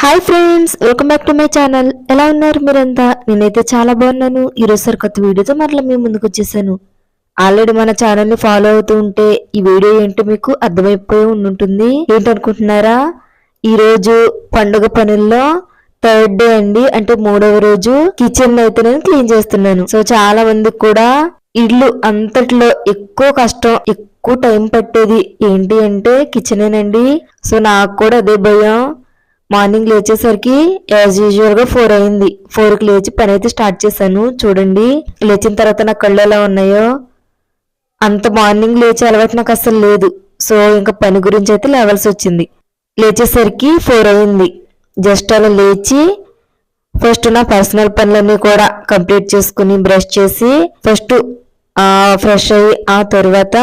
Hi friends, welcome back to my channel. ఎలా ఉన్నారు మీరంతా? నేనైతే చాలా బాగున్నాను. ఈరోజు సరికొత్త వీడియోతో మరలా మీ ముందుకు వచ్చేసాను. ఆల్రెడీ మన ఛానల్ ని ఫాలో అవుతూ ఉంటే ఈ వీడియో ఏంటో మీకు అర్థమైపోయి ఉంటుంది. ఏంటనుకుంటున్నారా? ఈ రోజు పండుగ పనుల్లో థర్డ్ డే అండి, అంటే 3వ రోజు కిచెన్ అయితే నేను క్లీన్ చేస్తున్నాను. సో చాలా మందికి కూడా ఇల్లు అంతట్లో ఎక్కువ కష్టం, ఎక్కువ టైం పట్టేది ఏంటి అంటే కిచెనేనండి. సో నాకు కూడా అదే భయం. మార్నింగ్ లేచేసరికి యాజ్ యూజువల్ గా 4 అయింది. 4కి లేచి పని అయితే స్టార్ట్ చేశాను. చూడండి లేచిన తర్వాత నా కళ్ళు ఎలా ఉన్నాయో. అంత మార్నింగ్ లేచే అలవాటు నాకు అసలు లేదు. సో ఇంకా పని గురించి అయితే లేవాల్సి వచ్చింది. లేచేసరికి 4 అయింది. జస్ట్ అలా లేచి ఫస్ట్ నా పర్సనల్ పనులన్నీ కూడా కంప్లీట్ చేసుకుని బ్రష్ చేసి ఫస్ట్ ఫ్రెష్ అయ్యి ఆ తర్వాత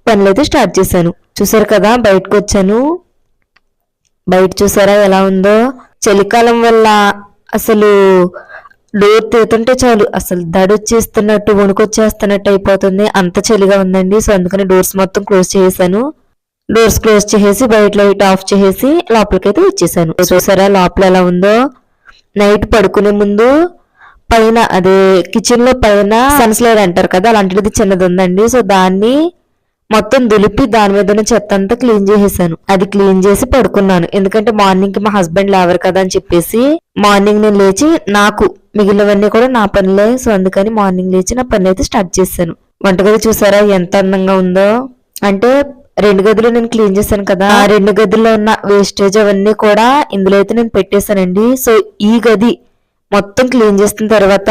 పనులు అయితే స్టార్ట్ చేశాను. చూసారు కదా, బయటకు వచ్చాను. బయట చూసారా ఎలా ఉందో. చలికాలం వల్ల అసలు డోర్ తీరుతుంటే చాలు అసలు దడొచ్చేస్తున్నట్టు, వణుకొచ్చేస్తున్నట్టు అయిపోతుంది. అంత చలిగా ఉందండి. సో అందుకని డోర్స్ మొత్తం క్లోజ్ చేసేసాను. డోర్స్ క్లోజ్ చేసేసి బయట లైట్ ఆఫ్ చేసేసి లోపలికైతే వచ్చేసాను. చూసారా లోపల ఎలా ఉందో. నైట్ పడుకునే ముందు పైన అదే కిచెన్ లో పైన సన్స్లైడ్ అంటారు కదా, అలాంటిది చిన్నది ఉందండి. సో దాన్ని మొత్తం దులిపి దాని మీద ఉన్న చెత్త అంతా క్లీన్ చేసేసాను. అది క్లీన్ చేసి పడుకున్నాను. ఎందుకంటే మార్నింగ్ కి మా హస్బెండ్ లేవరు కదా అని చెప్పేసి మార్నింగ్ నేను లేచి నాకు మిగిలినవన్నీ కూడా నా పనులే. సో అందుకని మార్నింగ్ లేచి నా పని అయితే స్టార్ట్ చేశాను. వంటగది చూసారా ఎంత అందంగా ఉందో. అంటే 2 గదులు నేను క్లీన్ చేశాను కదా, ఆ 2 గదుల్లో ఉన్న వేస్టేజ్ అవన్నీ కూడా ఇందులో అయితే నేను పెట్టేశానండి. సో ఈ గది మొత్తం క్లీన్ చేసిన తర్వాత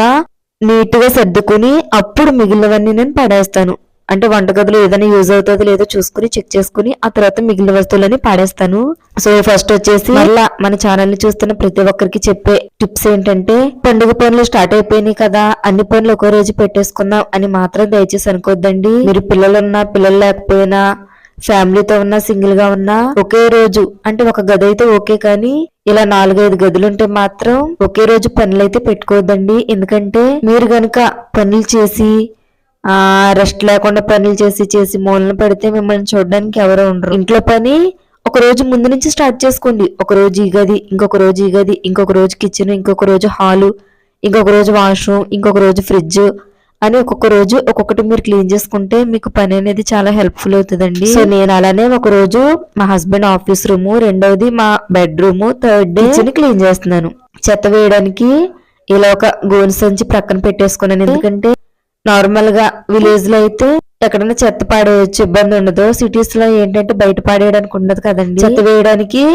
నీట్ గా సర్దుకుని అప్పుడు మిగిలినవన్నీ నేను పడేస్తాను. అంటే వంటగదిలో ఏదైనా యూజ్ అవుతుందో లేదో చూసుకుని చెక్ చేసుకుని ఆ తర్వాత మిగిలిన వస్తువులని పాడేస్తాను. సో ఫస్ట్ వచ్చేసి మళ్ళా మన ఛానల్ ని చూస్తున్న ప్రతి ఒక్కరికి చెప్పే టిప్స్ ఏంటంటే, పండుగ పనులు స్టార్ట్ అయిపోయినాయి కదా, అన్ని పనులు ఒక్కో రోజు పెట్టేసుకుందాం అని మాత్రం దయచేసి అనుకోద్దండి. మీరు పిల్లలున్నా పిల్లలు లేకపోయినా ఫ్యామిలీతో ఉన్నా సింగిల్ గా ఉన్నా ఒకే రోజు అంటే ఒక గది అయితే ఓకే, కానీ ఇలా 4-5 గదులుంటే మాత్రం ఒకే రోజు పనులు అయితే పెట్టుకోవద్దండి. ఎందుకంటే మీరు గనుక పనులు చేసి రెస్ట్ లేకుండా పనులు చేసి మూలన పడితే మిమ్మల్ని చూడడానికి ఎవరో ఉండరు. ఇంట్లో పని ఒక రోజు ముందు నుంచి స్టార్ట్ చేసుకోండి. ఒక రోజు ఈ గది, ఇంకొక రోజు ఈ గది, ఇంకొక రోజు కిచెన్, ఇంకొక రోజు హాలు, ఇంకొక రోజు వాష్రూమ్, ఇంకొక రోజు ఫ్రిడ్జ్ అని ఒక్కొక్క రోజు ఒక్కొక్కటి మీరు క్లీన్ చేసుకుంటే మీకు పని అనేది చాలా హెల్ప్ఫుల్ అవుతుందండి. సో నేను అలానే ఒక రోజు మా హస్బెండ్ ఆఫీస్ రూమ్, రెండవది మా bedroom, third day kitchen clean చేస్తున్నాను. చెత్త వేయడానికి ఇలా ఒక గోను సంచి ప్రక్కన పెట్టేసుకున్నాను. ఎందుకంటే నార్మల్ గా విలేజ్ లో అయితే ఎక్కడైనా చెత్త పాడేయచ్చు, ఇబ్బంది ఉండదు. సిటీస్ లో ఏంటంటే బయట పాడేయడానికి ఉండదు కదండి, చెత్త వేయడానికి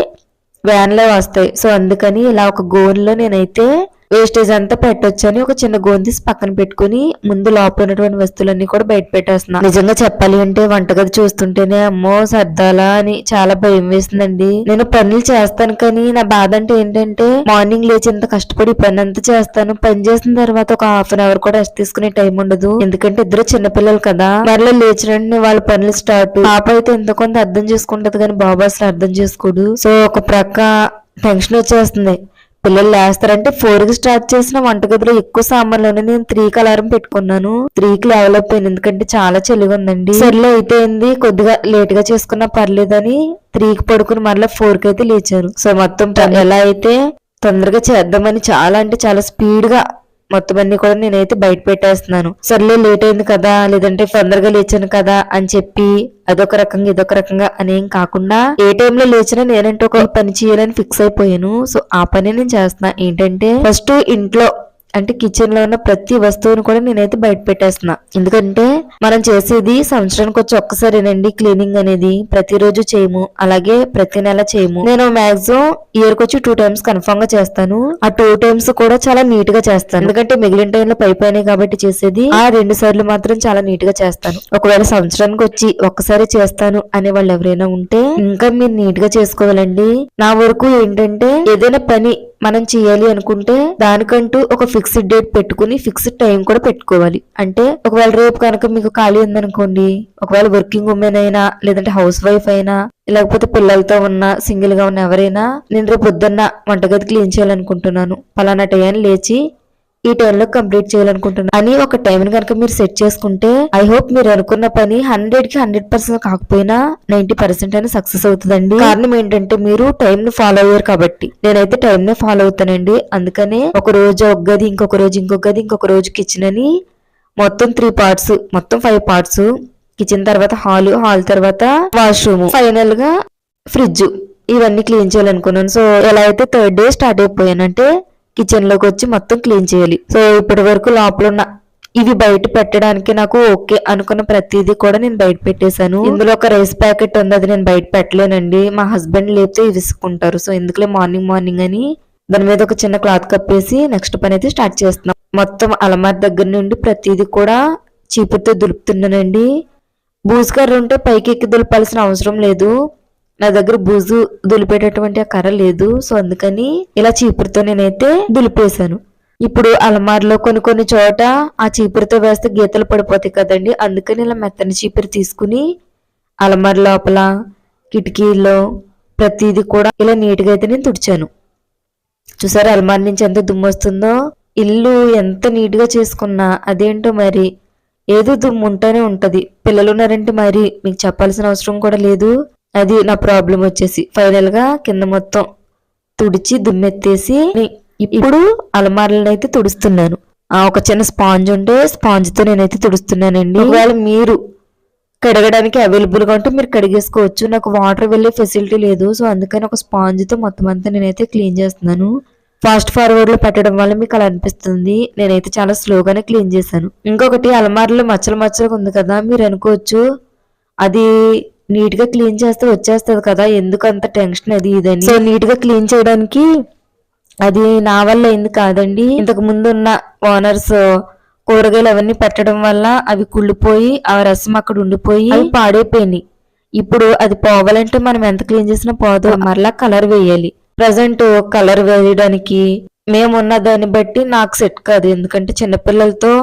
వ్యాన్లే వస్తాయి. సో అందుకని ఇలా ఒక గోన్లో నేనైతే వేస్టేజ్ అంతా పెట్టొచ్చని ఒక చిన్న గోన్ తీసి పక్కన పెట్టుకుని ముందు లోపల ఉన్నటువంటి వస్తువులన్నీ కూడా బయట పెట్టేస్తున్నా. నిజంగా చెప్పాలి అంటే వంటగది చూస్తుంటేనే అమ్మో సర్దాలా అని చాలా భయం వేసిందండి. నేను పనులు చేస్తాను కానీ నా బాధ అంటే ఏంటంటే మార్నింగ్ లేచి ఎంత కష్టపడి పని అంతా చేస్తాను, పని చేసిన తర్వాత ఒక హాఫ్ అన్ అవర్ కూడా రెస్ట్ తీసుకునే టైం ఉండదు. ఎందుకంటే ఇద్దరు చిన్నపిల్లలు కదా, మరలా లేచిన వాళ్ళ పనులు స్టార్ట్. పాప అయితే ఎంత కొంత అర్థం చేసుకుంటది కానీ బాబు అసలు అర్థం చేసుకోడు. సో ఒక ప్రక్క టెన్షన్ వచ్చేస్తుంది. పిల్లలు లేస్తారంటే 4కి స్టార్ట్ చేసిన వంటగదిలో ఎక్కువ సామాన్లోనే నేను 3కి అలారం పెట్టుకున్నాను. 3కి లేవలేకపోయాను ఎందుకంటే చాలా చలిగా ఉందండి. సర్లే అయితే ఏంది, కొద్దిగా లేట్ గా చేసుకున్నా పర్లేదని 3కి పడుకుని మరలా 4కి అయితే లేచాను. సో మొత్తం ఎలా అయితే తొందరగా చేద్దామని చాలా అంటే చాలా స్పీడ్ గా మొత్తం అన్ని కూడా నేనైతే బయట పెట్టేస్తున్నాను. సర్లే లేట్ అయింది కదా, లేదంటే తొందరగా లేచాను కదా అని చెప్పి అదొక రకంగా ఇదొక రకంగా అనేం కాకుండా ఏ టైంలో లేచినా నేనంటే ఒక పని చేయాలని ఫిక్స్ అయిపోయాను. సో ఆ పని నేను చేస్తున్నా. ఏంటంటే ఫస్ట్ ఇంట్లో అంటే కిచెన్ లో ఉన్న ప్రతి వస్తువును కూడా నేనైతే బయట పెట్టేస్తున్నా. ఎందుకంటే మనం చేసేది సంవత్సరానికి వచ్చి ఒక్కసారేనండి క్లీనింగ్ అనేది, ప్రతిరోజు చేయము, అలాగే ప్రతి నెల చేయము. నేను మాక్సిమం ఇయర్ కి వచ్చి 2 టైమ్స్ కన్ఫర్మ్ గా చేస్తాను. ఆ 2 టైమ్స్ కూడా చాలా నీట్ గా చేస్తాను. ఎందుకంటే మిగిలిన టైంలో పైపోయినాయి కాబట్టి చేసేది, ఆ 2 సార్లు మాత్రం చాలా నీట్ గా చేస్తాను. ఒకవేళ సంవత్సరానికి వచ్చి ఒక్కసారి చేస్తాను అనే వాళ్ళు ఎవరైనా ఉంటే ఇంకా మీరు నీట్ గా చేసుకోవాలండి. నా వరకు ఏంటంటే ఏదైనా పని మనం చేయాలి అనుకుంటే దానికంటూ ఒక ఫిక్స్డ్ డేట్ పెట్టుకుని ఫిక్స్డ్ టైం కూడా పెట్టుకోవాలి. అంటే ఒకవేళ రేపు కనుక మీకు ఖాళీ ఉందనుకోండి, ఒకవేళ వర్కింగ్ ఉమెన్ అయినా లేదంటే హౌస్ వైఫ్ అయినా లేకపోతే పిల్లలతో ఉన్న సింగిల్ గా ఉన్న ఎవరైనా, నేను రేపు పొద్దున్న వంటగది క్లీన్ చేయాలనుకుంటున్నాను, పలానా టైం లేచి ఈ టైంలో కంప్లీట్ చేయాలనుకుంటున్నాను అని ఒక టైం కనుక మీరు సెట్ చేసుకుంటే ఐ హోప్ మీరు అనుకున్న పని 100కి 100% కాకపోయినా 90% అని సక్సెస్ అవుతుందండి. కారణం ఏంటంటే మీరు టైం ని ఫాలో అయ్యారు కాబట్టి. నేనైతే టైం ని ఫాలో అవుతానండి. అందుకనే ఒక రోజు ఒక గది, ఇంకొక రోజు ఇంకొక గది, ఇంకొక రోజు కిచెన్ అని మొత్తం 3 పార్ట్స్, మొత్తం 5 పార్ట్స్. కిచెన్ తర్వాత హాల్ తర్వాత వాష్రూమ్, ఫైనల్ గా ఫ్రిడ్జ్, ఇవన్నీ క్లీన్ చేయాలనుకున్నాను. సో ఎలా అయితే 3rd డే స్టార్ట్ అయిపోయానంటే కిచెన్ లోకి వచ్చి మొత్తం క్లీన్ చేయాలి. సో ఇప్పటి వరకు లోపల ఉన్న ఇవి బయట పెట్టడానికి నాకు ఓకే అనుకున్న ప్రతిదీ కూడా నేను బయట పెట్టేశాను. ఇందులో ఒక రైస్ ప్యాకెట్ ఉంది, అది నేను బయట పెట్టలేనండి. మా హస్బెండ్ లేపితే విసుకుంటారు. సో ఎందుకులే మార్నింగ్ అని దాని మీద ఒక చిన్న క్లాత్ కప్పేసి నెక్స్ట్ పని అయితే స్టార్ట్ చేస్తున్నాం. మొత్తం అలమార్ దగ్గర నుండి ప్రతిదీ కూడా చీపుతో దులుపుతున్నానండి. బూజుకర్ర ఉంటే పైకి ఎక్కి దులపాల్సిన అవసరం లేదు. నా దగ్గర బూజు దులిపేటటువంటి ఆ కర్ర లేదు. సో అందుకని ఇలా చీపురుతో నేనైతే దులిపేశాను. ఇప్పుడు అలమార్లో కొన్ని చోట ఆ చీపురుతో వేస్తే గీతలు పడిపోతాయి కదండి. అందుకని ఇలా మెత్తని చీపురు తీసుకుని అలమార్ లోపల, కిటికీల్లో ప్రతిదీ కూడా ఇలా నీట్గా అయితే నేను తుడిచాను. చూసారా అలమార్ నుంచి ఎంత దుమ్ము వస్తుందో. ఇల్లు ఎంత నీట్గా చేసుకున్నా అదేంటో మరి ఏదో దుమ్ము ఉంటూనే ఉంటది. పిల్లలు ఉన్నారంటే మరి మీకు చెప్పాల్సిన అవసరం కూడా లేదు. అది నా ప్రాబ్లం వచ్చేసి ఫైనల్ గా కింద మొత్తం తుడిచి దుమ్మెత్తేసి ఇప్పుడు అలమార్లను అయితే తుడుస్తున్నాను. ఒక చిన్న స్పాంజ్ ఉంటే స్పాంజ్ తో నేనైతే తుడుస్తున్నానండి. ఒకవేళ మీరు కడగడానికి అవైలబుల్ గా ఉంటే మీరు కడిగేసుకోవచ్చు. నాకు వాటర్ వెళ్ళే ఫెసిలిటీ లేదు. సో అందుకని ఒక స్పాంజ్ తో మొత్తం అంతా నేనైతే క్లీన్ చేస్తున్నాను. ఫాస్ట్ ఫార్వర్డ్ లో పెట్టడం వల్ల మీకు అలా అనిపిస్తుంది. నేనైతే చాలా స్లోగానే క్లీన్ చేశాను. ఇంకొకటి అలమార్లో మచ్చలుగా ఉంది కదా, మీరు అనుకోవచ్చు అది నీట్ గా క్లీన్ చేస్తే వచ్చేస్తుంది కదా, ఎందుకు అంత టెన్షన్ అది ఇదని. సో నీట్ గా క్లీన్ చేయడానికి అది నా వల్ల అయింది కాదండి. ఇంతకు ముందు ఉన్న ఓనర్స్ కూరగాయలు అవన్నీ పెట్టడం వల్ల అవి కుళ్ళిపోయి ఆ రసం అక్కడ ఉండిపోయి అవి పాడైపోయినాయి. ఇప్పుడు అది పోవాలంటే మనం ఎంత క్లీన్ చేసినా పోదు. మరలా కలర్ వేయాలి. ప్రజెంట్ కలర్ వేయడానికి మేమున్న దాన్ని బట్టి నాకు సెట్ కాదు. ఎందుకంటే చిన్నపిల్లలతో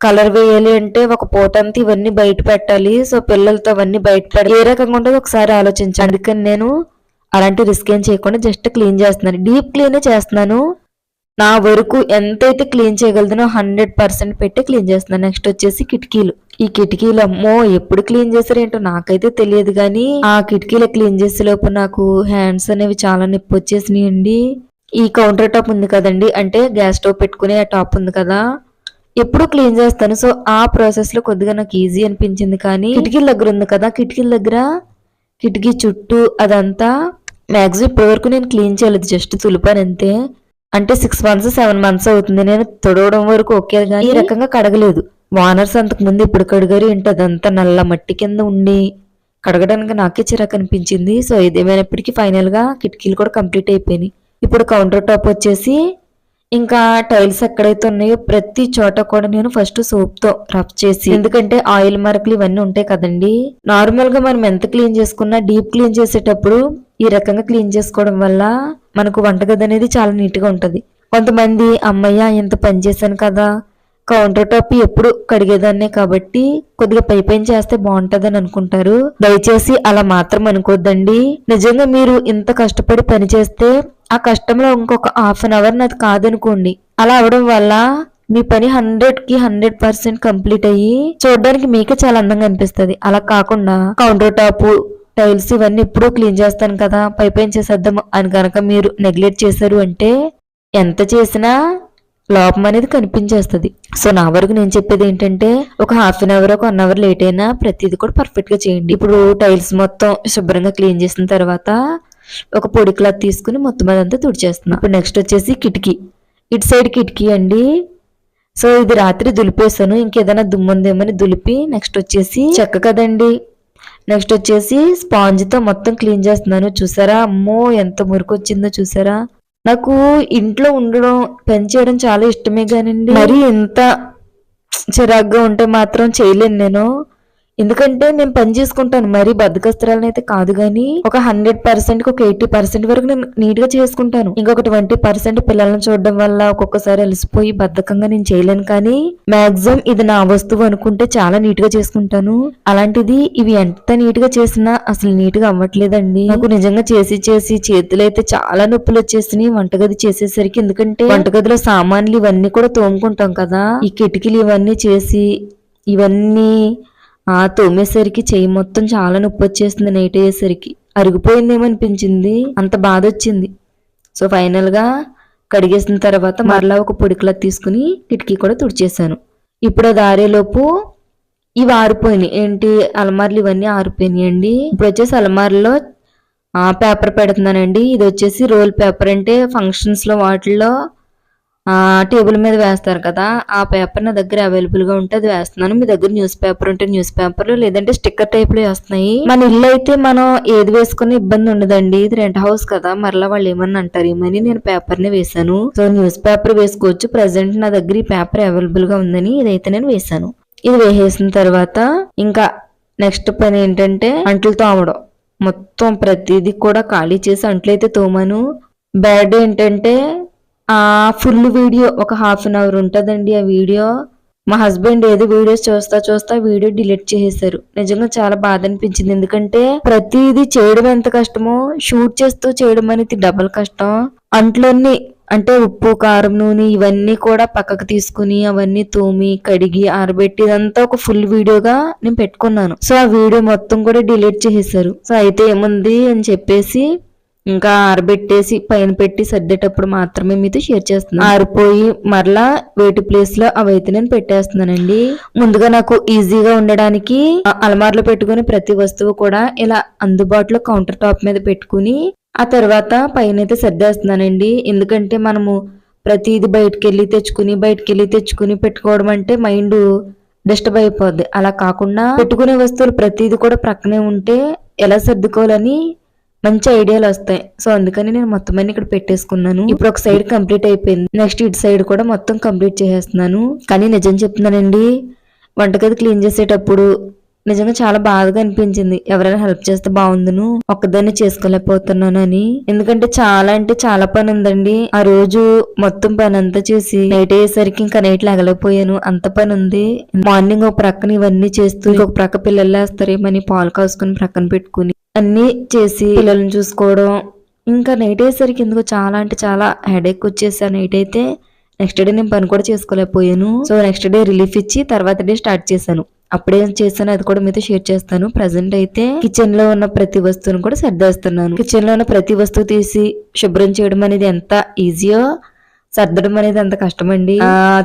కలర్ వేయాలి అంటే ఒక పూట అంతా ఇవన్నీ బయట పెట్టాలి. సో పిల్లలతో అవన్నీ బయట పెట్టాలి, ఏ రకంగా ఉంటుందో ఒకసారి ఆలోచించాను. అందుకని నేను అలాంటి రిస్క్ ఏం చేయకుండా జస్ట్ క్లీన్ చేస్తున్నాను. డీప్ క్లీన్ చేస్తున్నాను. నా వరకు ఎంతైతే క్లీన్ చేయగలదునో 100% పెట్టి క్లీన్ చేస్తున్నాను. నెక్స్ట్ వచ్చేసి కిటికీలు. ఈ కిటికీలు అమ్మో ఎప్పుడు క్లీన్ చేశారేంటో నాకైతే తెలియదు, కానీ ఆ కిటికీలు క్లీన్ చేసే లోపు నాకు హ్యాండ్స్ అనేవి చాలా నొప్పి వచ్చేసినాయండి. ఈ కౌంటర్ టాప్ ఉంది కదండి, అంటే గ్యాస్ స్టవ్ పెట్టుకునే ఆ టాప్ ఉంది కదా, ఎప్పుడు క్లీన్ చేస్తాను. సో ఆ ప్రాసెస్ లో కొద్దిగా నాకు ఈజీ అనిపించింది. కానీ కిటికీల దగ్గర ఉంది కదా, కిటికీల దగ్గర కిటికీ చుట్టూ అదంతా మ్యాక్సిమం ఇప్పటి వరకు నేను క్లీన్ చేయలేదు, జస్ట్ తులిపాను అంతే. అంటే 6 months 7 months అవుతుంది నేను తుడవడం వరకు ఓకే, కానీ ఈ రకంగా కడగలేదు. వానర్స్ అంతకు ముందు ఇప్పుడు కడిగారు ఏంటి, అదంతా నల్ల మట్టి కింద ఉండి కడగడానికి నాకే చిరాకు అనిపించింది. సో ఇదేమైనప్పటికీ ఫైనల్ గా కిటికీలు కూడా కంప్లీట్ అయిపోయినాయి. ఇప్పుడు కౌంటర్ టాప్ వచ్చేసి ఇంకా టైల్స్ ఎక్కడైతే ఉన్నాయో ప్రతి చోట కూడా నేను ఫస్ట్ సోప్ తో రబ్ చేసి, ఎందుకంటే ఆయిల్ మరకలు ఇవన్నీ ఉంటాయి కదండి. నార్మల్ గా మనం ఎంత క్లీన్ చేసుకున్నా డీప్ క్లీన్ చేసేటప్పుడు ఈ రకంగా క్లీన్ చేసుకోవడం వల్ల మనకు వంటగది అనేది చాలా నీట్ గా ఉంటది. కొంతమంది అమ్మయ్య ఎంత పని చేశాను కదా, కౌంటర్ టాప్ ఎప్పుడు కడిగేదాన్నే కాబట్టి కొద్దిగా పైపైన చేస్తే బాగుంటదని అనుకుంటారు. దయచేసి అలా మాత్రం అనుకోద్దండి. నిజంగా మీరు ఇంత కష్టపడి పని చేస్తే ఆ కష్టంలో ఇంకొక 1/2 hour నాది కాదనుకోండి, అలా అవడం వల్ల మీ పని 100కి 100% కంప్లీట్ అయ్యి చూడడానికి మీకే చాలా అందంగా అనిపిస్తుంది. అలా కాకుండా కౌంటర్ టాప్ టైల్స్ ఇవన్నీ ఎప్పుడూ క్లీన్ చేస్తాను కదా, పైపైన చేసేద్దాం అని కనుక మీరు నెగ్లెక్ట్ చేశారు అంటే ఎంత చేసినా లోపం అనేది కనిపించేస్తుంది. సో నా వరకు నేను చెప్పేది ఏంటంటే ఒక 1/2 hour ఒక 1 hour లేట్ అయినా ప్రతిదీ కూడా పర్ఫెక్ట్ గా చేయండి. ఇప్పుడు టైల్స్ మొత్తం శుభ్రంగా క్లీన్ చేసిన తర్వాత ఒక పొడి క్లాత్ తీసుకుని మొత్తం అదంతా తుడిచేస్తున్నా. ఇప్పుడు నెక్స్ట్ వచ్చేసి కిటికీ, ఇటు సైడ్ కిటికీ అండి. సో ఇది రాత్రి దులిపేసాను, ఇంకేదైనా దుమ్ముందేమని దులిపి నెక్స్ట్ వచ్చేసి చెక్క కదండి, నెక్స్ట్ వచ్చేసి స్పాంజ్ తో మొత్తం క్లీన్ చేస్తున్నాను. చూసారా అమ్మో ఎంత మురికి వచ్చిందో చూసారా. నాకు ఇంట్లో ఉండడం పని చేయడం చాలా ఇష్టమే కానండి, మరి ఎంత చిరాగ్గా ఉంటే మాత్రం చేయలేను నేను. ఎందుకంటే నేను పని చేసుకుంటాను, మరీ బద్దకస్తురాలని అయితే కాదు, గానీ ఒక 100% ఒక 80% వరకు నేను నీట్ గా చేసుకుంటాను. ఇంకొక 20% పిల్లల్ని చూడడం వల్ల ఒక్కొక్కసారి అలసిపోయి బద్ధకంగా నేను చేయలేను. కానీ మాక్సిమం ఇది నా వస్తువు అనుకుంటే చాలా నీట్ గా చేసుకుంటాను. అలాంటిది ఇవి ఎంత నీట్ గా చేసినా అసలు నీట్ గా అవ్వట్లేదండి. నాకు నిజంగా చేసి చేసి చేతులు అయితే చాలా నొప్పులు వచ్చేసినాయి వంటగది చేసేసరికి. ఎందుకంటే వంటగదిలో సామాన్లు ఇవన్నీ కూడా తోముకుంటాం కదా, ఈ కిటికీలు ఇవన్నీ చేసి ఇవన్నీ తోమేసరికి చెయ్యి మొత్తం చాలా నొప్పి వచ్చేసింది. నైట్ అయ్యేసరికి అరిగిపోయిందేమో అనిపించింది, అంత బాధ వచ్చింది. సో ఫైనల్ గా కడిగేసిన తర్వాత మరలా ఒక పొడికలా తీసుకుని కిటికీ కూడా తుడిచేసాను. ఇప్పుడు అది ఆరేలోపు ఇవి ఆరిపోయినాయి. ఏంటి, అలమార్లు ఇవన్నీ ఆరిపోయినాయి అండి. ఇప్పుడు వచ్చేసి అలమార్లో పేపర్ పెడుతున్నానండి. ఇది వచ్చేసి రోల్ పేపర్, అంటే ఫంక్షన్స్ లో వాటిల్లో టేబుల్ మీద వేస్తారు కదా, ఆ పేపర్ నా దగ్గర అవైలబుల్ గా ఉంటే అది వేస్తున్నాను. మీ దగ్గర న్యూస్ పేపర్ ఉంటే న్యూస్ పేపర్, లేదంటే స్టిక్కర్ టైప్ లో వస్తున్నాయి. మన ఇల్లు అయితే మనం ఏది వేసుకునే ఇబ్బంది ఉండదండి, ఇది రెంట్ హౌస్ కదా, మరలా వాళ్ళు ఏమన్నా అంటారు ఏమని నేను పేపర్ ని వేసాను. సో న్యూస్ పేపర్ వేసుకోవచ్చు. ప్రెసెంట్ నా దగ్గర ఈ పేపర్ అవైలబుల్ గా ఉందని ఇదైతే నేను వేసాను. ఇది వేసేసిన తర్వాత ఇంకా నెక్స్ట్ పని ఏంటంటే అంట్లు తోమడం. మొత్తం ప్రతిదీ కూడా ఖాళీ చేసి అంట్లు అయితే తోమాను. బ్యాడ్ ఏంటంటే ఫుల్ వీడియో ఒక ½ అన్ అవర్ ఉంటుందండి. ఆ వీడియో మా హస్బెండ్ ఏదో వీడియోస్ చూస్తా వీడియో డిలీట్ చేసేసారు. నిజంగా చాలా బాధ అనిపించింది. ఎందుకంటే ప్రతిదీ చేయడం ఎంత కష్టమో షూట్ చేస్తూ చేయడం అనేది డబల్ కష్టం. అంట్లన్నీ అంటే ఉప్పు కారం నూనె ఇవన్నీ కూడా పక్కకు తీసుకుని అవన్నీ తోమి కడిగి ఆరబెట్టి ఇదంతా ఒక ఫుల్ వీడియోగా నేను పెట్టుకున్నాను. సో ఆ వీడియో మొత్తం కూడా డిలీట్ చేసేసారు. సో అయితే ఏముంది అని చెప్పేసి ఇంకా ఆరబెట్టేసి పైన పెట్టి సర్దేటప్పుడు మాత్రమే మీతో షేర్ చేస్తున్నాను. ఆరిపోయి మరలా వేటి ప్లేస్ లో అవైతే నేను పెట్టేస్తున్నానండి. ముందుగా నాకు ఈజీగా ఉండడానికి అలమార్లో పెట్టుకుని ప్రతి వస్తువు కూడా ఇలా అందుబాటులో కౌంటర్ టాప్ మీద పెట్టుకుని ఆ తర్వాత పైన అయితే సర్దేస్తున్నానండి. ఎందుకంటే మనము ప్రతిది బయటకెళ్ళి తెచ్చుకుని పెట్టుకోవడం అంటే మైండ్ డిస్టర్బ్ అయిపోద్ది. అలా కాకుండా పెట్టుకునే వస్తువులు ప్రతిది కూడా ప్రక్కనే ఉంటే ఎలా సర్దుకోవాలని మంచి ఐడియాలు వస్తాయి. సో అందుకని నేను మొత్తం అన్ని ఇక్కడ పెట్టేసుకున్నాను. ఇప్పుడు ఒక సైడ్ కంప్లీట్ అయిపోయింది, నెక్స్ట్ ఇటు సైడ్ కూడా మొత్తం కంప్లీట్ చేసేస్తున్నాను. కానీ నిజం చెప్తున్నానండి, వంటగది క్లీన్ చేసేటప్పుడు నిజంగా చాలా బాధగా అనిపించింది. ఎవరైనా హెల్ప్ చేస్తే బాగుందును, ఒక్కదాన్ని చేసుకోలేకపోతున్నాను అని. ఎందుకంటే చాలా అంటే చాలా పని ఉందండి. ఆ రోజు మొత్తం పని అంతా చేసి నైట్ అయ్యేసరికి ఇంకా నైట్ లేగలేకపోయాను, అంత పని ఉంది. మార్నింగ్ ఒక ప్రక్కన ఇవన్నీ చేస్తూ ఇంకొక ప్రక్క పిల్లలు వేస్తారేమని పాలు కాసుకుని ప్రక్కన పెట్టుకుని అన్ని చేసి పిల్లల్ని చూసుకోవడం, ఇంకా నైట్ అయ్యేసరికి ఎందుకు చాలా అంటే చాలా హెడేక్ వచ్చేసి నైట్ అయితే నెక్స్ట్ డే నేను పని కూడా చేసుకోలేకపోయాను. సో నెక్స్ట్ డే రిలీఫ్ ఇచ్చి తర్వాత డే స్టార్ట్ చేశాను. అప్పుడేం చేస్తాను అది కూడా మీతో షేర్ చేస్తాను. ప్రెసెంట్ అయితే కిచెన్ లో ఉన్న ప్రతి వస్తువును కూడా సర్దేస్తున్నాను. కిచెన్ లో ఉన్న ప్రతి వస్తువు తీసి శుభ్రం చేయడం అనేది ఎంత ఈజీయో సర్దడం అనేది అంత కష్టమండి.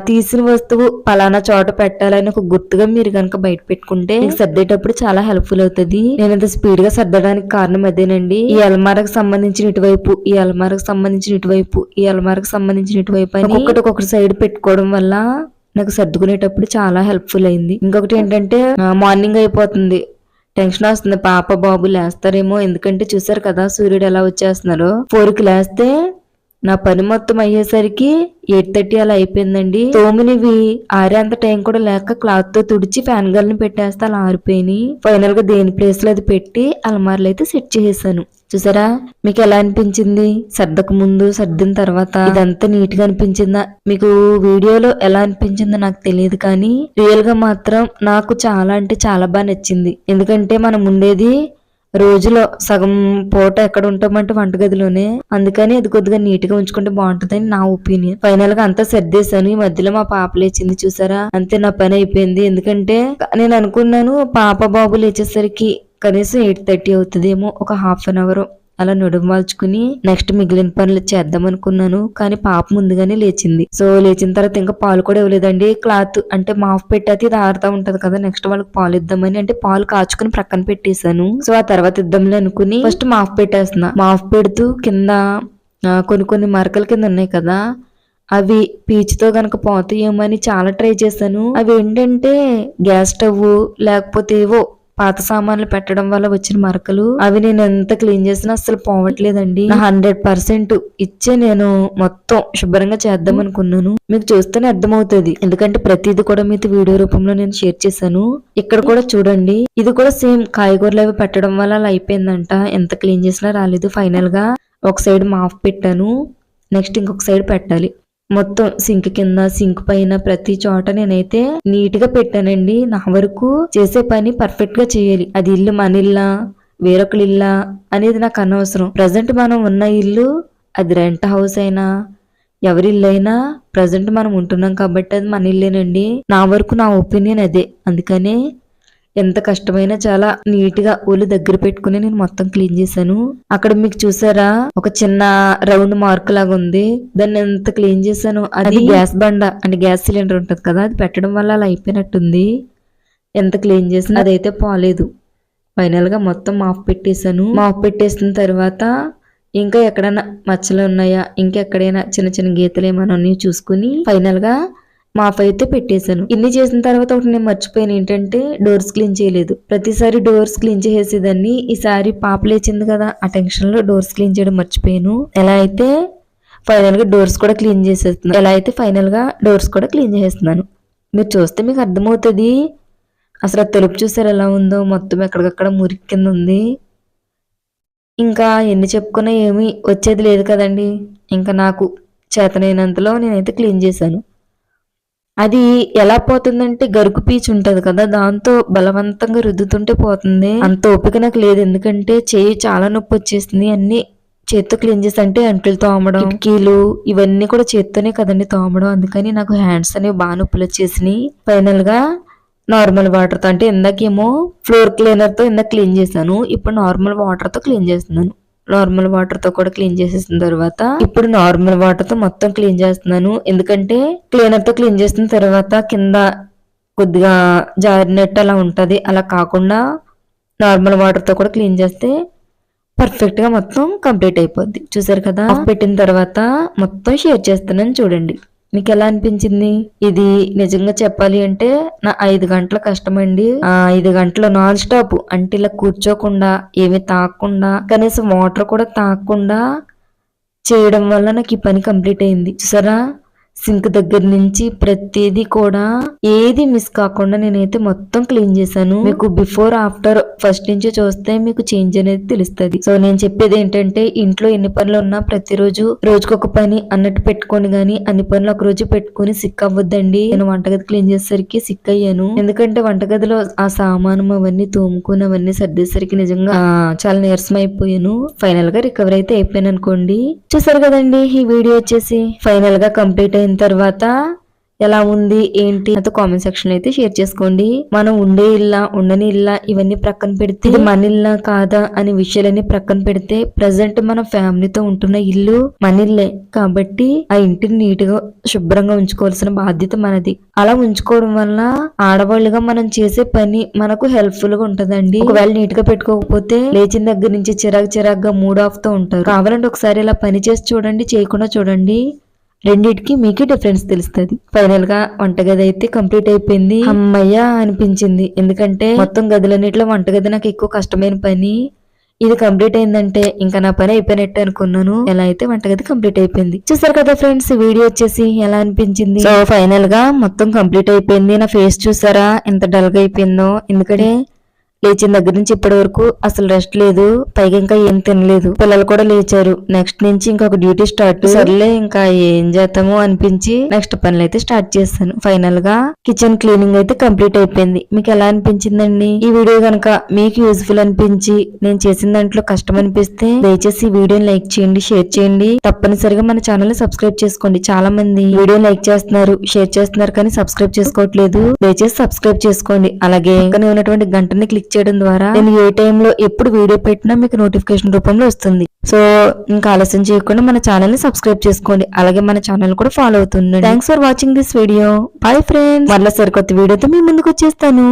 తీసిన వస్తువు పలానా చోట పెట్టాలని ఒక గుర్తుగా మీరు కనుక బయట పెట్టుకుంటే సర్దేటప్పుడు చాలా హెల్ప్ఫుల్ అవుతుంది. నేను ఇంత స్పీడ్ గా సర్దడానికి కారణం అదేనండి. ఈ అల్మారకు సంబంధించిన ఇటువైపు, ఈ అల్మారకు సంబంధించిన ఇటువైపు, ఈ అల్మారకు సంబంధించిన ఇటువైపు అని ఒక్కొక్కటి సైడ్ పెట్టుకోవడం వల్ల నాకు సర్దుకునేటప్పుడు చాలా హెల్ప్ఫుల్ అయింది. ఇంకొకటి ఏంటంటే మార్నింగ్ అయిపోతుంది, టెన్షన్ వస్తుంది పాప బాబు లేస్తారేమో. ఎందుకంటే చూసారు కదా సూర్యుడు ఎలా వచ్చేస్తున్నారో. 4కి లేస్తే నా పని మొత్తం అయ్యేసరికి 8:30 అలా అయిపోయిందండి. తోమినివి ఆరేంత టైం కూడా లేక క్లాత్ తో తుడిచి ఫ్యాన్ గాలిని పెట్టేస్తే అలా ఆరిపోయినాయి. ఫైనల్ గా దేని ప్లేస్ లో అది పెట్టి అలమార్లు అయితే సెట్ చేసేసాను. చూసారా మీకు ఎలా అనిపించింది? సర్దక ముందు సర్దిన తర్వాత ఇదంతా నీట్ గా అనిపించిందా? మీకు వీడియోలో ఎలా అనిపించిందో నాకు తెలియదు, కానీ రియల్ గా మాత్రం నాకు చాలా అంటే చాలా బాగా నచ్చింది. ఎందుకంటే మనం ఉండేది రోజులో సగం పూట ఎక్కడ ఉంటామంటే వంటగదిలోనే, అందుకని అది కొద్దిగా నీట్ గా ఉంచుకుంటే బాగుంటుందని నా ఒపీనియన్. ఫైనల్ గా అంతా సర్దేశాను. ఈ మధ్యలో మా పాప లేచింది చూసారా, అంతే నా పని అయిపోయింది. ఎందుకంటే నేను అనుకున్నాను పాప బాబు లేచేసరికి కనీసం 8:30 అవుతుందేమో, ఒక ½ అన్ అవర్ అలా నడుము వాల్చుకుని నెక్స్ట్ మిగిలిన పనులు చేద్దాం అనుకున్నాను. కానీ పాప ముందుగానే లేచింది. సో లేచిన తర్వాత ఇంకా పాలు కూడా ఇవ్వలేదండి. క్లాత్ అంటే మాఫ్ పెట్టేది ఇది ఆరుతా ఉంటది కదా, నెక్స్ట్ వాళ్ళకి పాలు ఇద్దామని అంటే పాలు కాచుకుని ప్రక్కన పెట్టేశాను. సో ఆ తర్వాత ఇద్దాంలే అనుకుని ఫస్ట్ మాఫ్ పెట్టేస్తున్నా. మాఫ్ పెడుతూ కింద కొన్ని మరకల కింద ఉన్నాయి కదా, అవి పీచుతో గనక పోతాయేమో అని చాలా ట్రై చేశాను. అవి ఏంటంటే గ్యాస్ స్టవ్ లేకపోతే ఏవో పాత సామాన్లు పెట్టడం వల్ల వచ్చిన మరకలు అవి నేను ఎంత క్లీన్ చేసినా అసలు పోవట్లేదండి. 100% ఇచ్చే నేను మొత్తం శుభ్రంగా చేద్దాం అనుకున్నాను. మీకు చూస్తేనే అర్థమవుతుంది, ఎందుకంటే ప్రతిది కూడా మీతో వీడియో రూపంలో నేను షేర్ చేశాను. ఇక్కడ కూడా చూడండి, ఇది కూడా సేమ్ కాయగూరలు అవి పెట్టడం వల్ల అలా అయిపోయిందంట. ఎంత క్లీన్ చేసినా రాలేదు. ఫైనల్ గా ఒక సైడ్ మాఫ్ పెట్టాను, నెక్స్ట్ ఇంకొక సైడ్ పెట్టాలి. మొత్తం సింక్ కింద, సింక్ పైన ప్రతి చోట నేనైతే నీట్ గా పెట్టానండి. నా వరకు చేసే పని పర్ఫెక్ట్ గా చేయాలి. అది ఇల్లు మన ఇల్లా వేరొకరి ఇల్లా అనేది నాకు అనవసరం. ప్రజెంట్ మనం ఉన్న ఇల్లు అది రెంట్ హౌస్ అయినా ఎవరి ఇల్లు అయినా ప్రజెంట్ మనం ఉంటున్నాం కాబట్టి అది మన ఇల్లేనండి. నా వరకు నా ఒపీనియన్ అదే. అందుకనే ఎంత కష్టమైనా చాలా నీట్ గా ఒళ్ళు దగ్గర పెట్టుకుని నేను మొత్తం క్లీన్ చేశాను. అక్కడ మీకు చూసారా ఒక చిన్న రౌండ్ మార్క్ లాగా ఉంది, దాన్ని ఎంత క్లీన్ చేశాను. అది గ్యాస్ బండ అంటే గ్యాస్ సిలిండర్ ఉంటది కదా, అది పెట్టడం వల్ల అలా అయిపోయినట్టుంది. ఎంత క్లీన్ చేసినా అదైతే పోలేదు. ఫైనల్ గా మొత్తం మాఫ్ పెట్టేశాను. మాఫ్ పెట్టేసిన తర్వాత ఇంకా ఎక్కడైనా మచ్చలు ఉన్నాయా, ఇంకెక్కడైనా చిన్న చిన్న గీతలు ఏమైనా ఉన్నాయో చూసుకుని ఫైనల్ గా మాఫ్ అయితే పెట్టేశాను. ఇన్ని చేసిన తర్వాత ఒకటి నేను మర్చిపోయాను, ఏంటంటే డోర్స్ క్లీన్ చేయలేదు. ప్రతిసారి డోర్స్ క్లీన్ చేసేదాన్ని, ఈసారి పాప లేచింది కదా ఆ టెన్షన్ లో డోర్స్ క్లీన్ చేయడం మర్చిపోయాను. ఎలా అయితే ఫైనల్ గా డోర్స్ కూడా క్లీన్ చేసేస్తున్నాను. మీరు చూస్తే మీకు అర్థమవుతుంది. అసలు ఆ తెలుపు చూసారు ఎలా ఉందో, మొత్తం ఎక్కడికక్కడ మురికి కింద ఉంది. ఇంకా ఎన్ని చెప్పుకున్నా ఏమీ వచ్చేది లేదు కదండి. ఇంకా నాకు చేతనైనంతలో నేనైతే క్లీన్ చేశాను. అది ఎలా పోతుందంటే గరుకు పీచు ఉంటది కదా, దాంతో బలవంతంగా రుద్దుతుంటే పోతుంది. అంత ఓపిక నాకు లేదు, ఎందుకంటే చేయి చాలా నొప్పి వచ్చేసింది. అన్ని చేత్తో క్లీన్ చేసి అంటే అంట్లు తోమడం, కిటికీలు ఇవన్నీ కూడా చేత్తోనే కదండి తోమడం. అందుకని నాకు హ్యాండ్స్ అనేవి బాగా నొప్పులు వచ్చేసినాయి. ఫైనల్ గా నార్మల్ వాటర్ తో, అంటే ఇందాకేమో ఫ్లోర్ క్లీనర్ తో ఇందాక క్లీన్ చేశాను, ఇప్పుడు నార్మల్ వాటర్ తో క్లీన్ చేస్తున్నాను. నార్మల్ వాటర్ తో కూడా క్లీన్ చేసేసిన తర్వాత ఇప్పుడు నార్మల్ వాటర్ తో మొత్తం క్లీన్ చేస్తున్నాను. ఎందుకంటే క్లీనర్ తో క్లీన్ చేసిన తర్వాత కింద కొద్దిగా జారినట్టు అలా ఉంటది, అలా కాకుండా నార్మల్ వాటర్ తో కూడా క్లీన్ చేస్తే పర్ఫెక్ట్ గా మొత్తం కంప్లీట్ అయిపోద్ది. చూసారు కదా, పెట్టిన తర్వాత మొత్తం షేర్ చేస్తున్నాను చూడండి. మీకు ఎలా అనిపించింది? ఇది నిజంగా చెప్పాలి అంటే నా 5 గంటల కష్టం అండి. 5 గంటలు నాన్ స్టాప్, అంటే ఇలా కూర్చోకుండా ఏమి తాగకుండా కనీసం వాటర్ కూడా తాగకుండా చేయడం వల్ల నాకు ఈ పని కంప్లీట్ అయింది. చూసారా, సింక్ దగ్గర నుంచి ప్రతిదీ కూడా ఏది మిస్ కాకుండా నేనైతే మొత్తం క్లీన్ చేశాను. మీకు బిఫోర్ ఆఫ్టర్ ఫస్ట్ నుంచి చూస్తే మీకు చేంజ్ అనేది తెలుస్తుంది. సో నేను చెప్పేది ఏంటంటే, ఇంట్లో ఎన్ని పనులు ఉన్నా ప్రతిరోజు రోజుకొక పని అన్నట్టు పెట్టుకొని గానీ అన్ని పనులు ఒక రోజు పెట్టుకుని సిక్ అవ్వద్దండి. నేను వంటగది క్లీన్ చేసేసరికి సిక్ అయ్యాను, ఎందుకంటే వంటగదిలో ఆ సామాను అవన్నీ తోముకుని అవన్నీ సర్దేసరికి నిజంగా చాలా నీరసం అయిపోయాను. ఫైనల్ గా రికవర్ అయితే అయిపోయాను అనుకోండి. చూసారు కదండి, ఈ వీడియో వచ్చేసి ఫైనల్ గా కంప్లీట్ అయిన తర్వాత ఎలా ఉంది ఏంటి అయితే కామెంట్ సెక్షన్ అయితే షేర్ చేసుకోండి. మనం ఉండే ఇల్లా ఉండని ఇల్లా ఇవన్నీ ప్రక్కన పెడితే ఇది మన ఇల్లా కాదా అనే విషయాలన్నీ ప్రక్కన పెడితే ప్రజెంట్ మన ఫ్యామిలీతో ఉంటున్న ఇల్లు మన ఇల్లే కాబట్టి ఆ ఇంటిని నీట్ గా శుభ్రంగా ఉంచుకోవాల్సిన బాధ్యత మనది. అలా ఉంచుకోవడం వల్ల ఆడవాళ్ళుగా మనం చేసే పని మనకు హెల్ప్ఫుల్ గా ఉంటదండి. ఒకవేళ నీట్ గా పెట్టుకోకపోతే లేచిన దగ్గర నుంచి చిరాగ్గా మూడ్ ఆఫ్ తో ఉంటారు. కావాలంటే ఒకసారి ఇలా పని చేసి చూడండి, చేయకుండా చూడండి, రెండిటికి మీకే డిఫరెన్స్ తెలుస్తుంది. ఫైనల్ గా వంటగది అయితే కంప్లీట్ అయిపోయింది. అమ్మయ్య అనిపించింది, ఎందుకంటే మొత్తం గదులన్నిట్లో వంటగది నాకు ఎక్కువ కష్టమైన పని. ఇది కంప్లీట్ అయిందంటే ఇంకా నా పని అయిపోయినట్టు అనుకున్నాను. ఎలా అయితే వంటగది కంప్లీట్ అయిపోయింది. చూసారు కదా ఫ్రెండ్స్, వీడియో వచ్చేసి ఎలా అనిపించింది. సో ఫైనల్ గా మొత్తం కంప్లీట్ అయిపోయింది. నా ఫేస్ చూసారా ఎంత డల్ గా అయిపోయిందో, ఎందుకంటే లేచిన దగ్గర నుంచి ఇప్పటి వరకు అసలు రెస్ట్ లేదు, పైగా ఇంకా ఏం తినలేదు. పిల్లలు కూడా లేచారు. నెక్స్ట్ నుంచి ఇంకొక డ్యూటీ స్టార్ట్. సర్లే ఇంకా ఏం చేద్దాము అనిపించి నెక్స్ట్ పనులు అయితే స్టార్ట్ చేస్తాను. ఫైనల్ గా కిచెన్ క్లీనింగ్ అయితే కంప్లీట్ అయిపోయింది. మీకు ఎలా అనిపించిందండి ఈ వీడియో? కనుక మీకు యూజ్ఫుల్ అనిపించి నేను చేసిన దాంట్లో కష్టం అనిపిస్తే దయచేసి ఈ వీడియోని లైక్ చేయండి, షేర్ చేయండి. తప్పనిసరిగా మన ఛానల్ ని సబ్స్క్రైబ్ చేసుకోండి. చాలా మంది వీడియో లైక్ చేస్తున్నారు, షేర్ చేస్తున్నారు, కానీ సబ్స్క్రైబ్ చేసుకోవట్లేదు. దయచేసి సబ్స్క్రైబ్ చేసుకోండి. అలాగే పక్కనే ఉన్నటువంటి గంటని క్లిక్ చేయడం ద్వారా నేను ఏ టైంలో ఎప్పుడు వీడియో పెట్టినా మీకు నోటిఫికేషన్ రూపంలో వస్తుంది. సో ఇంకా ఆలస్యం చేయకుండా మన ఛానల్ ని సబ్స్క్రైబ్ చేసుకోండి. అలాగే మన ఛానల్ కూడా ఫాలో అవుతుండండి. Thanks for watching this video. Bye friends, మళ్ళీ సరికొత్త వీడియోతో మీ ముందుకు వచ్చేస్తాను.